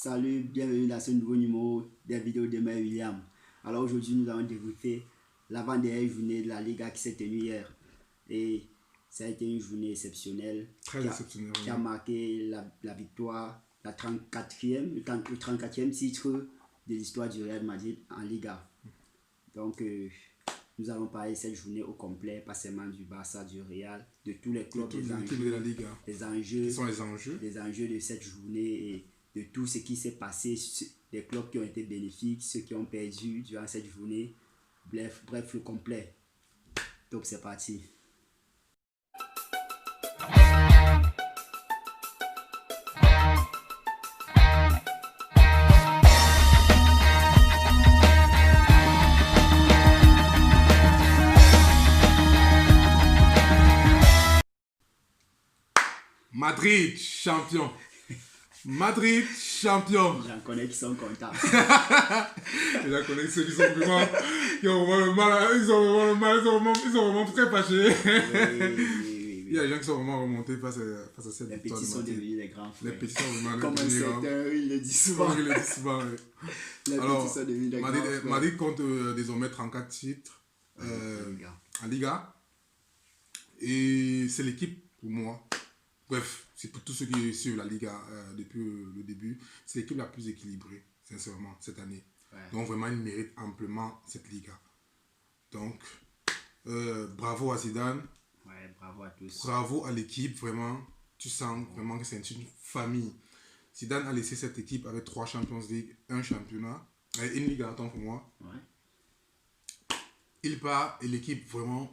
Salut, bienvenue dans ce nouveau numéro des vidéos de Mère William. Alors aujourd'hui, nous allons débriefer l'avant-dernière journée de la Liga qui s'est tenue hier. Et ça a été une journée exceptionnelle. Très exceptionnelle. Qui a marqué la victoire, le 34e titre de l'histoire du Real Madrid en Liga. Donc, nous allons parler de cette journée au complet, pas seulement du Barça, du Real, de tous les clubs, de la Liga. Les enjeux, Quels sont les enjeux? Les enjeux de cette journée et de tout ce qui s'est passé, les clubs qui ont été bénéfiques, ceux qui ont perdu durant cette journée. Bref, le complet. Donc c'est parti. Madrid, champion. Madrid, champion. J'en connais qui sont contents. J'en connais ceux qui sont vraiment, qui ont vraiment le mal, ils sont vraiment très fâchés. Oui. Il y a des gens qui sont vraiment remontés face à cette Les victoire. petits sont devenus les grands frères. Les petits sont vraiment Comme un certain, il le dit souvent. Comme il le dit souvent, oui. Les Alors, petits sont devenus les grands frères. Madrid compte désormais 34 titres en Liga. Et c'est l'équipe, pour moi, bref, c'est pour tous ceux qui suivent la Liga depuis le début, c'est l'équipe la plus équilibrée, sincèrement, cette année. Ouais. Donc vraiment, il mérite amplement cette Liga. Donc, bravo à Zidane. Ouais, bravo à tous. Bravo à l'équipe, vraiment. Tu sens vraiment que c'est une famille. Zidane a laissé cette équipe avec 3 Champions League, un championnat, une Liga, attends pour moi. Ouais. Il part et l'équipe, vraiment,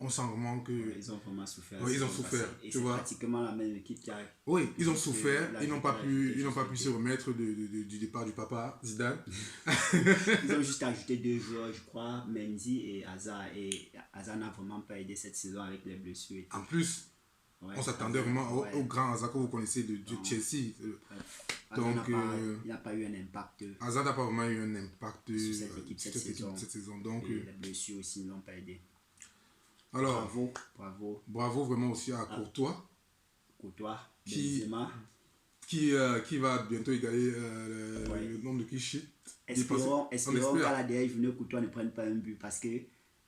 on sent vraiment que... Ouais, ils ont vraiment souffert. Oui, ils ont souffert. Et c'est pratiquement la même équipe qui a... Oui, ils ont souffert. Ils n'ont pas pu se remettre du départ du papa, Zidane. Ils ont juste ajouté 2 joueurs, je crois, Mendy et Hazard. Et Hazard n'a vraiment pas aidé cette saison avec les blessures. En plus, ouais, on s'attendait vraiment au grand Hazard que vous connaissez de Chelsea. Donc, il n'a pas eu un impact. Hazard n'a pas vraiment eu un impact sur cette équipe cette saison. Donc, et les blessures aussi ne l'ont pas aidé. Alors, bravo vraiment aussi à Courtois. Benzema. Qui va bientôt égaler le nombre de clichés. Espérons qu'à la dernière journée, Courtois ne prenne pas un but parce que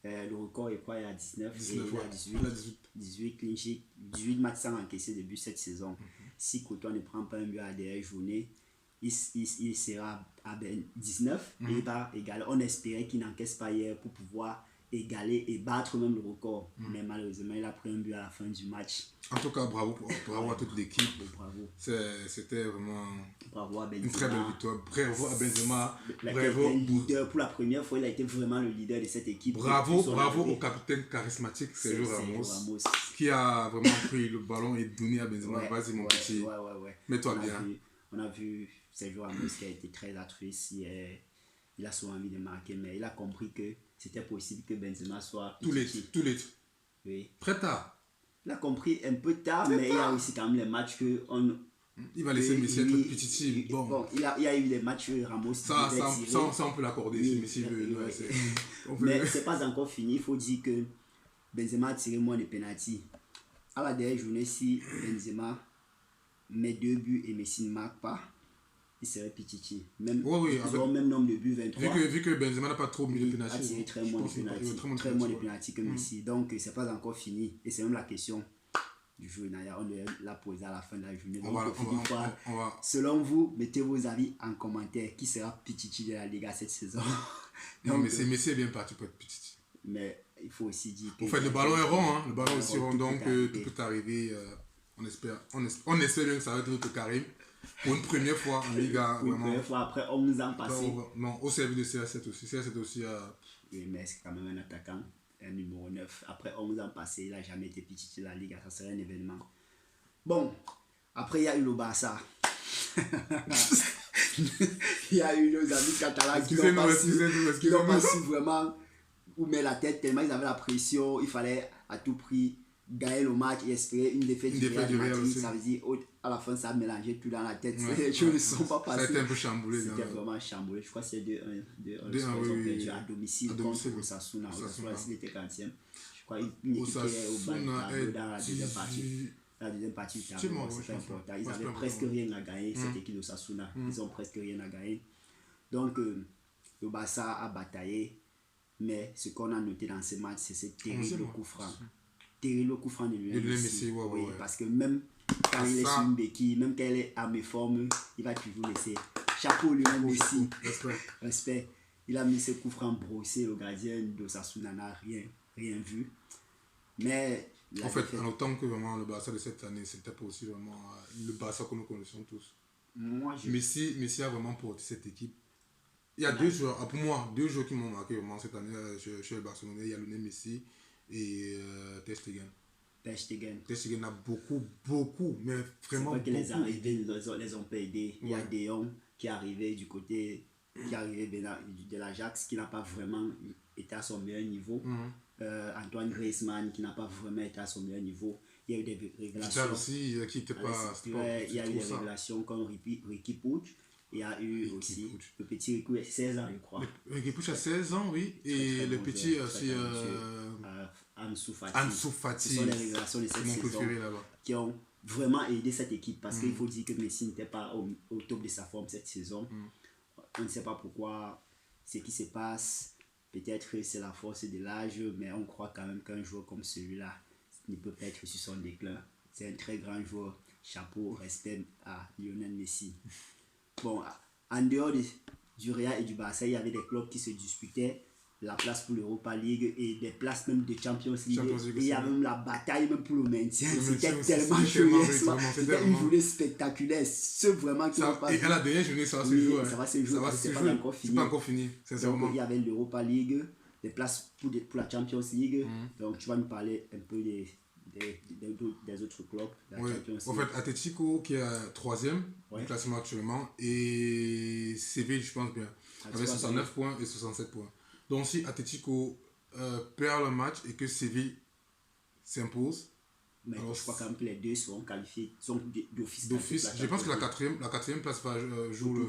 le record est quoi? Il y a 19 et il y a 18 clean sheets, 18 matchs sans encaisser de but cette saison. Si Courtois ne prend pas un but à la dernière journée, il sera à 19 et il va égaler. On espérait qu'il n'encaisse pas hier pour pouvoir égaler et battre même le record. Mais malheureusement, il a pris un but à la fin du match. En tout cas, bravo à toute l'équipe. Bravo. C'était vraiment une très belle victoire. Bravo à Benzema. Leader, pour la première fois, il a été vraiment le leader de cette équipe. Bravo au capitaine charismatique, Sergio Ramos, qui a vraiment pris le ballon et donné à Benzema. Vas-y, mon petit. Ouais. Mets-toi bien. On a vu Sergio Ramos qui a été très altruiste. Il a souvent envie de marquer, mais il a compris que c'était possible que Benzema soit tout les. Oui. Très tard. Il a compris un peu tard, mais il y a aussi quand même les matchs que il va laisser Messi être petit. Bon, il y a eu les matchs Ramos. Ça, on peut l'accorder si Messi veut. Mais c'est pas encore fini. Il faut dire que Benzema a tiré moins de pénalty. À la dernière journée, si Benzema met 2 buts et Messi ne marque pas, il serait Pichichi. Même nombre de buts, 23. Vu que Benzema n'a pas trop mis de pénalty. Il a tiré très moins de pénalty que Messi. Donc, c'est pas encore fini. Et c'est même la question du jour. On doit la poser à la fin de la journée. Selon vous, mettez vos avis en commentaire. Qui sera Pichichi de la Liga cette saison? Non, mais Messi est bien parti pour être Pichichi. Mais il faut aussi dire que... En fait, le ballon est rond. Le ballon est aussi rond. Donc, tout peut arriver. On espère bien que ça va être notre Karim. Pour une première fois en Liga, une première fois après 11 ans passés. Non, au service de CR7 aussi. CR7 aussi Oui, mais c'est quand même un attaquant, un numéro 9. Après 11 ans passés, il n'a jamais été petit de la Liga. Ça serait un événement. Bon, après il y a eu le Barça. Il y a eu nos amis catalans qui n'ont pas su vraiment où mettre la tête tellement ils avaient la pression. Il fallait à tout prix gagner le match et espérer une défaite du Real Madrid. Ça veut dire à la fin ça a mélangé tout dans la tête. Les choses ne sont pas passées. Ça a été un peu chamboulé. C'était vraiment chamboulé. Je crois que c'est 2-1. Ils ont perdu à domicile contre Osasuna. Osasuna était 40e. Je crois qu'il était au Barça dans la deuxième partie. la deuxième partie du terrain, c'est pas important. Ils avaient presque rien à gagner, cette équipe d'Osasuna. Ils ont presque rien à gagner. Donc, le Barça a bataillé. Mais ce qu'on a noté dans ce match, c'est ce terrible coup franc. Terrible coup franc de Lionel Messi. Oui, parce que même quand il est sur une béquille, même quand il est à mes formes, il va toujours laisser. Chapeau Lionel Messi. Respect. Il a mis ce coup franc brossé. Le gardien d'Osasuna n'a rien vu. Mais en fait, en autant que vraiment le Barça de cette année, c'était pas aussi vraiment le Barça que nous connaissons tous. Messi a vraiment porté cette équipe. Il y a deux joueurs, pour moi, deux joueurs qui m'ont marqué vraiment cette année chez le Barcelone. Il y a Lionel Messi et Ter Stegen. Ter Stegen a beaucoup, mais vraiment beaucoup. C'est vrai que les arrivées les ont pas aidés. Il y a De Jong qui est arrivé du côté de l'Ajax, qui n'a pas vraiment été à son meilleur niveau. Antoine Griezmann qui n'a pas vraiment été à son meilleur niveau. Il y a eu des révélations. Aussi, qui n'était pas. Il y a eu des révélations comme Riqui Puig. Il y a eu aussi le petit Riqui, 16 ans, je crois. Riqui Puig a 16 ans, oui. Et le petit aussi. Ansu Fati. Ce sont les révélations de cette saison qui ont vraiment aidé cette équipe. Parce qu'il faut dire que Messi n'était pas au top de sa forme cette saison. On ne sait pas pourquoi ce qui se passe. Peut-être que c'est la force de l'âge, mais on croit quand même qu'un joueur comme celui-là ne peut pas être sur son déclin. C'est un très grand joueur. Chapeau, respect à Lionel Messi. Bon, en dehors du Real et du Barça, il y avait des clubs qui se disputaient la place pour l'Europa League et des places même de Champions League. Et il y a même la bataille même pour le maintien. C'était tellement chaud. C'était une journée spectaculaire. Ceux vraiment qui n'ont pas... Et à la dernière journée, ça va se jouer. Ça va se jouer. C'est pas encore fini. C'est pas encore fini. Donc, il y avait l'Europa League, des places pour la Champions League. Donc, tu vas nous parler un peu des autres clubs. En fait, Atlético qui est 3e du classement actuellement et Séville, je pense bien, avec 69 points et 67 points. Donc si Atlético perd le match et que Séville s'impose, mais alors, je crois quand même que les deux seront qualifiés, sont d'office. Je pense que la quatrième place va jouer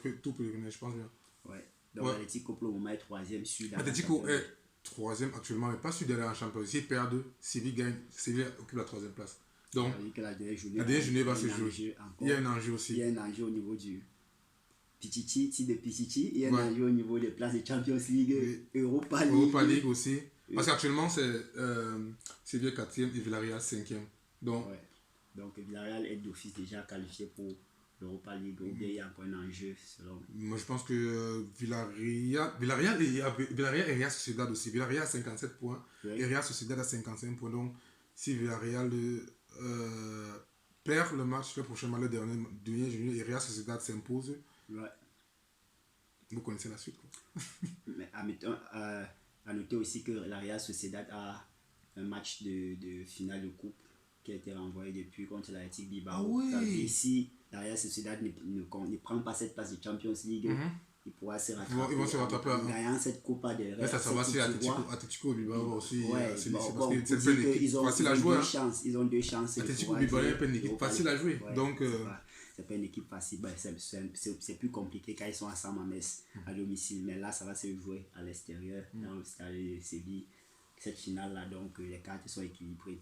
le tout préliminaire, je pense bien. Ouais. Donc Atlético pour le moment est 3e sur la Atlético est 3e actuellement, mais pas sûr d'aller en championnat. S'ils perdent, Séville gagne, Séville occupe la 3e place. Donc, la dernière journée va se jouer. Il y a un enjeu aussi. Il y a un enjeu au niveau du Pichichi, il y a un enjeu au niveau des places de Champions League, Europa League aussi. Parce qu'actuellement, c'est Séville 4e et Villarreal 5e. Donc Villarreal est d'office déjà qualifié pour l'Europa League, ou bien il y a encore un enjeu selon... Moi je pense que Villarreal et Real Sociedad aussi. Villarreal a 57 points et Real Sociedad a 55 points. Donc si Villarreal perd le match, le prochain match, le dernier journée, et Real Sociedad s'impose, vous connaissez la suite, quoi. Mais à noter aussi que la Real Sociedad a un match de finale de coupe qui a été renvoyé depuis contre l'Athletic Bilbao. Ici, la Real Sociedad ne prend pas cette place de Champions League. Il pourra se rattraper. Ils vont se rattraper en gagnant cette coupe de Real. Mais ça va si Atlético Bilbao aussi. C'est facile à jouer. Ils ont deux chances. Atlético Bilbao est une équipe facile à jouer. Donc c'est pas une équipe facile. C'est plus compliqué quand ils sont à San Mamés à domicile. Mais là, ça va se jouer à l'extérieur, dans le stade de Séville. Cette finale-là, donc les cartes sont équilibrées.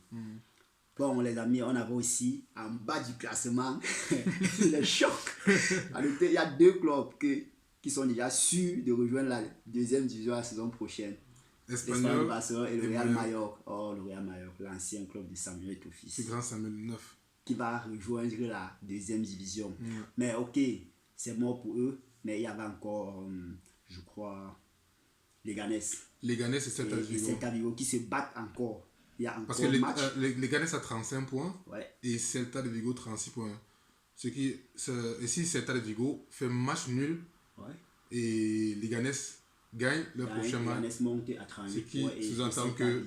Bon, les amis, on avait aussi en bas du classement le choc. Il y a deux clubs qui sont déjà sûrs de rejoindre la deuxième division la saison prochaine. L'Espagnol Barcelone et le Real Mallorca. Le Real Mallorca, l'ancien club de Samuel Eto'o. C'est grand Samuel 9. Qui va rejoindre la deuxième division. Mais ok, c'est mort pour eux. Mais il y avait encore, je crois, Leganés. Leganés et Celta Vigo qui se battent encore. Il y a encore parce que Leganés a 35 points et Celta de Vigo 36 points. Et si Celta de Vigo fait match nul et Leganés gagne le prochain match, Leganés monte à 38 points et sous-entend que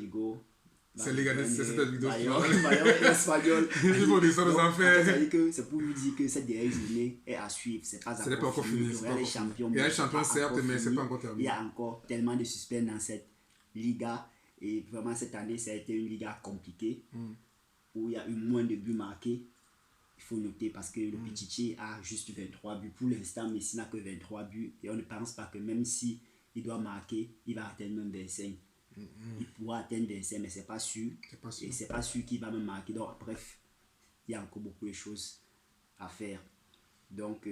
c'est Leganés, c'est Celta de Vigo qui va. Espagnol. Ils vont descendre aux enfers. C'est pour lui dire que cette dernière journée est à suivre. C'est pas encore fini. Il y a un champion certes, mais c'est pas encore terminé. Il y a encore tellement de suspens dans cette Liga. Et vraiment, cette année, ça a été une Liga compliquée, où il y a eu moins de buts marqués. Il faut noter parce que le Pichichi a juste 23 buts. Pour l'instant, Messi n'a que 23 buts. Et on ne pense pas que même si il doit marquer, il va atteindre même 25. Il pourra atteindre 25, mais c'est pas sûr. Et c'est pas sûr qu'il va même marquer. Donc, bref, il y a encore beaucoup de choses à faire. Donc,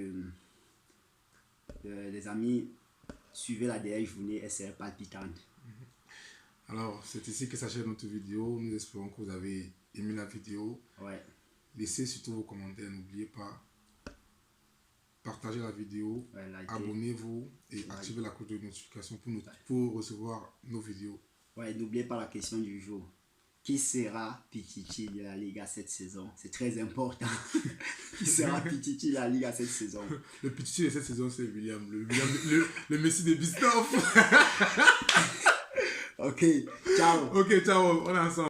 les amis, suivez la dernière journée, elle sera palpitante. Alors, c'est ici que s'achève notre vidéo. Nous espérons que vous avez aimé la vidéo. Ouais. Laissez surtout vos commentaires, n'oubliez pas. Partagez la vidéo, ouais, abonnez-vous et activez la cloche de notification pour recevoir nos vidéos. Ouais, n'oubliez pas la question du jour. Qui sera Pichichi de la Liga cette saison? C'est très important. Qui sera Pichichi de la Liga cette saison? Le Pichichi de cette saison, c'est William. Le Messi de Bistov. Ok, ciao. Ok, ciao, on est ensemble.